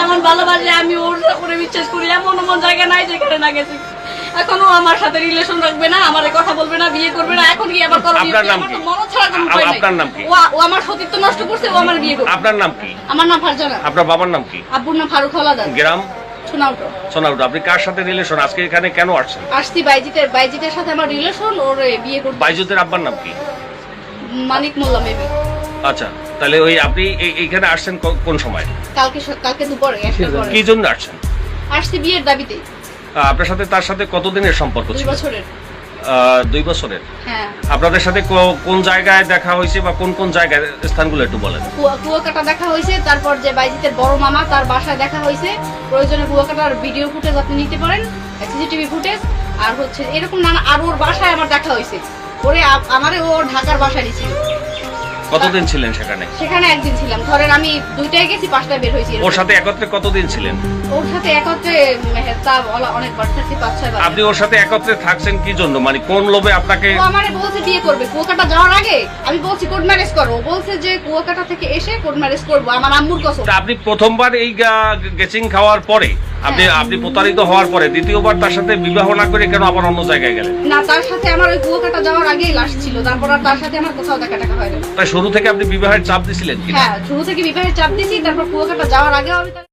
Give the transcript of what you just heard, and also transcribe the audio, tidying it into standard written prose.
যেমন ভালোবাসে আমি ওর উপরে বিশ্বাস করি, এমন এমন জায়গা নাই যেখানে না গেছি। এখনো আমার সাথে রিলেশন রাখবে না, আমার কথা বলবে না, বিয়ে করবে না। এখন কি আবার করবে? আপনার নাম কি? মন ছাড়া কোনো উপায় নাই। আপনার নাম কি? ও আমার সতীত্ব নষ্ট করছে, ও আমার বিয়ে করবে। আপনার নাম কি? আমার নাম ফারজানা। আপনার বাবার নাম কি? আব্বুর নাম ফারুক হলাদার। গ্রাম সোনাউটো। সোনাউটো। আপনি কার সাথে রিলেশন? আজকে এখানে কেন আসছেন? আসছি বাইজিতের সাথে আমার রিলেশন, ওর বিয়ে করতে। বাইজুতের আব্বার নাম কি? মানিক মোল্লা মেবি। আচ্ছা, তাহলে ওই আপনি এইখানে আসছেন কোন সময়? কালকে দুপুরে একটার পরে। কি জন্য আসছেন? আসছি বিয়ের দাবিতে। আপনার সাথে তার সাথে কতদিনের সম্পর্ক 2 ছিল? বছরের। 2 বছরের। হ্যাঁ। আপনাদের সাথে কোন জায়গায় দেখা হয়েছে বা কোন কোন জায়গায়, স্থানগুলো একটু বলেন। কুয়াকাটা দেখা হয়েছে, তারপর যে বাইজিতের বড় মামা তার বাসায় দেখা হয়েছে। প্রয়োজনে কুয়াকাটার ভিডিও ফুটেজ আপনি নিতে পারেন, সিসিটিভি ফুটেজ। আর হচ্ছে এরকম নানা, আর ওর বাসায় আমার দেখা হয়েছে। ওরে আমারে ও ঢাকার বাসায় নিয়েছিল। কতদিন ছিলেন সেখানে? সেখানে একদিন ছিলাম। ধরেন আমি 2টায় গেছি, 5টায় বের হয়েছি। ওর সাথে একত্রে কতদিন ছিলেন? ওর সাথে একত্রে তা অনেকবার থাকছি, 5-6 বার। আপনি ওর সাথে একত্রে থাকছেন কি জন্য? মানে কোন লোভে আপনাকে? ও আমারে বলছে বিয়ে করবে কুয়াকাটা যাওয়ার আগে। আমি বলছি কোর্ট ম্যারেজ করো। ও বলছে যে কুয়াকাটা থেকে এসে কোর্ট ম্যারেজ করবো, আমার আম্মুর কসম। তা আপনি প্রথমবার এই গেচিং খাওয়ার পরে আপনি প্রতারিত হওয়ার পরে দ্বিতীয়বার তার সাথে বিবাহ না করে কেন আবার অন্য জায়গায় গেলেন? না, তার সাথে আমার ওই কুয়াকাটা যাওয়ার আগেই লাশ ছিল। তারপর আর তার সাথে আমার কোথাও দেখা হয় না। তাই শুরু থেকে আপনি বিবাহের চাপ দিছিলেন কি? হ্যাঁ, শুরু থেকে বিবাহের চাপ দিয়েছি। তারপর কুয়াকাটা যাওয়ার আগেও আমি